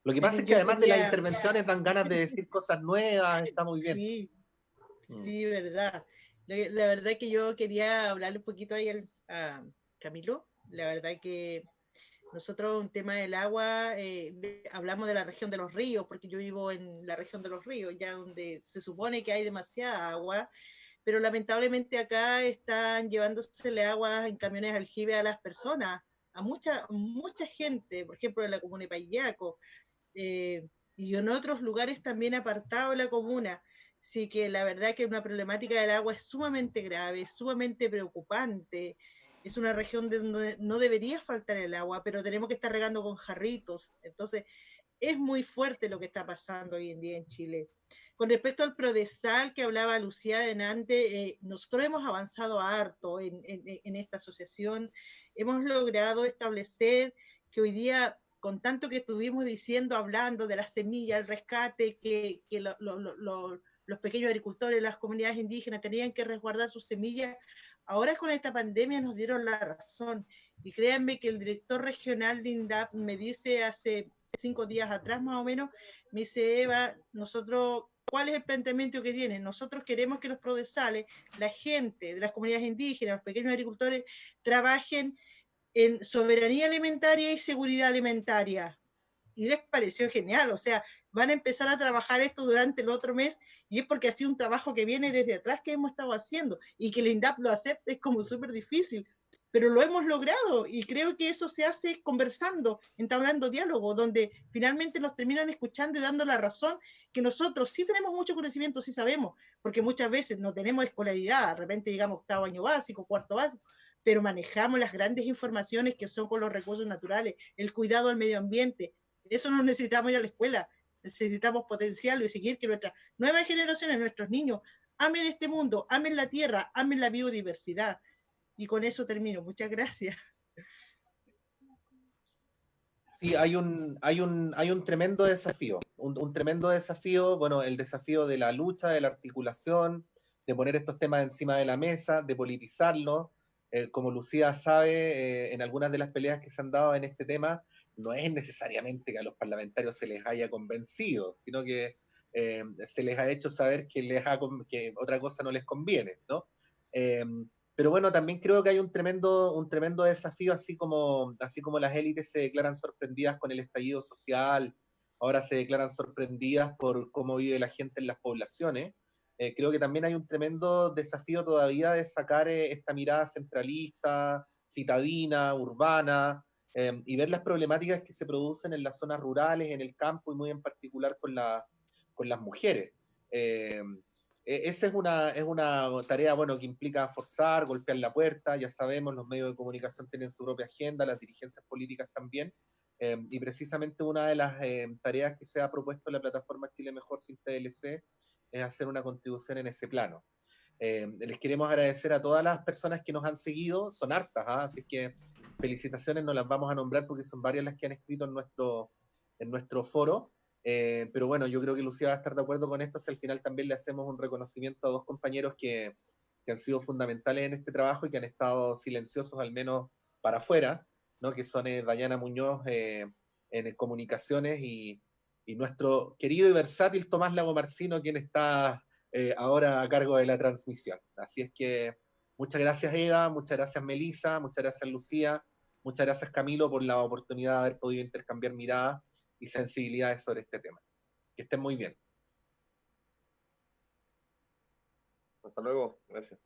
Lo que pasa es que además de las intervenciones dan ganas de decir cosas nuevas, está muy bien. Sí, sí, verdad. La verdad que yo quería hablarle un poquito ahí a Camilo. La verdad que nosotros, un tema del agua, hablamos de la región de los ríos, porque yo vivo en la región de los ríos, ya donde se supone que hay demasiada agua, pero lamentablemente acá están llevándosele agua en camiones aljibe a las personas, a mucha gente, por ejemplo en la comuna de Payaco, y en otros lugares también apartados de la comuna. Así que la verdad que una problemática del agua es sumamente grave, sumamente preocupante. Es una región donde no debería faltar el agua, pero tenemos que estar regando con jarritos. Entonces, es muy fuerte lo que está pasando hoy en día en Chile. Con respecto al Prodesal que hablaba Lucía delante, nosotros hemos avanzado harto en esta asociación. Hemos logrado establecer que hoy día, con tanto que estuvimos diciendo, hablando de la semilla, el rescate, que los pequeños agricultores, las comunidades indígenas tenían que resguardar sus semillas, ahora con esta pandemia nos dieron la razón. Y créanme que el director regional de INDAP me dice hace 5 días atrás más o menos, me dice: Eva, nosotros, ¿cuál es el planteamiento que tienen? Nosotros queremos que los prodesales, la gente de las comunidades indígenas, los pequeños agricultores, trabajen en soberanía alimentaria y seguridad alimentaria. Y les pareció genial, o sea, van a empezar a trabajar esto durante el otro mes, y es porque ha sido un trabajo que viene desde atrás que hemos estado haciendo, y que el INDAP lo acepte es como súper difícil, pero lo hemos logrado, y creo que eso se hace conversando, entablando diálogo, donde finalmente nos terminan escuchando y dando la razón, que nosotros sí tenemos mucho conocimiento, sí sabemos, porque muchas veces no tenemos escolaridad, de repente llegamos a 8º año básico, 4º básico, pero manejamos las grandes informaciones que son con los recursos naturales, el cuidado al medio ambiente. Eso no necesitamos ir a la escuela, necesitamos potenciarlo y seguir que nuestras nuevas generaciones, nuestros niños, amen este mundo, amen la tierra, amen la biodiversidad. Y con eso termino. Muchas gracias. Sí, hay un tremendo desafío, un tremendo desafío, bueno, el desafío de la lucha, de la articulación, de poner estos temas encima de la mesa, de politizarlo. Como Lucía sabe, en algunas de las peleas que se han dado en este tema, no es necesariamente que a los parlamentarios se les haya convencido, sino que se les ha hecho saber que otra cosa no les conviene, ¿no? Pero bueno, también creo que hay un tremendo desafío, así como las élites se declaran sorprendidas con el estallido social, ahora se declaran sorprendidas por cómo vive la gente en las poblaciones. Creo que también hay un tremendo desafío todavía de sacar esta mirada centralista, citadina, urbana, y ver las problemáticas que se producen en las zonas rurales, en el campo y muy en particular con las mujeres. Esa es una tarea, bueno, que implica forzar, golpear la puerta. Ya sabemos, los medios de comunicación tienen su propia agenda, las dirigencias políticas también, y precisamente una de las tareas que se ha propuesto en la plataforma Chile Mejor sin TLC es hacer una contribución en ese plano. Les queremos agradecer a todas las personas que nos han seguido, son hartas, así que felicitaciones, no las vamos a nombrar porque son varias las que han escrito en nuestro foro. Pero bueno, yo creo que Lucía va a estar de acuerdo con esto, si al final también le hacemos un reconocimiento a 2 compañeros que han sido fundamentales en este trabajo y que han estado silenciosos al menos para afuera, ¿no? Que son Dayana Muñoz en comunicaciones y nuestro querido y versátil Tomás Lagomarcino, quien está ahora a cargo de la transmisión. Así es que muchas gracias Eva, muchas gracias Melissa, muchas gracias Lucía, muchas gracias Camilo por la oportunidad de haber podido intercambiar miradas y sensibilidades sobre este tema. Que estén muy bien. Hasta luego, gracias.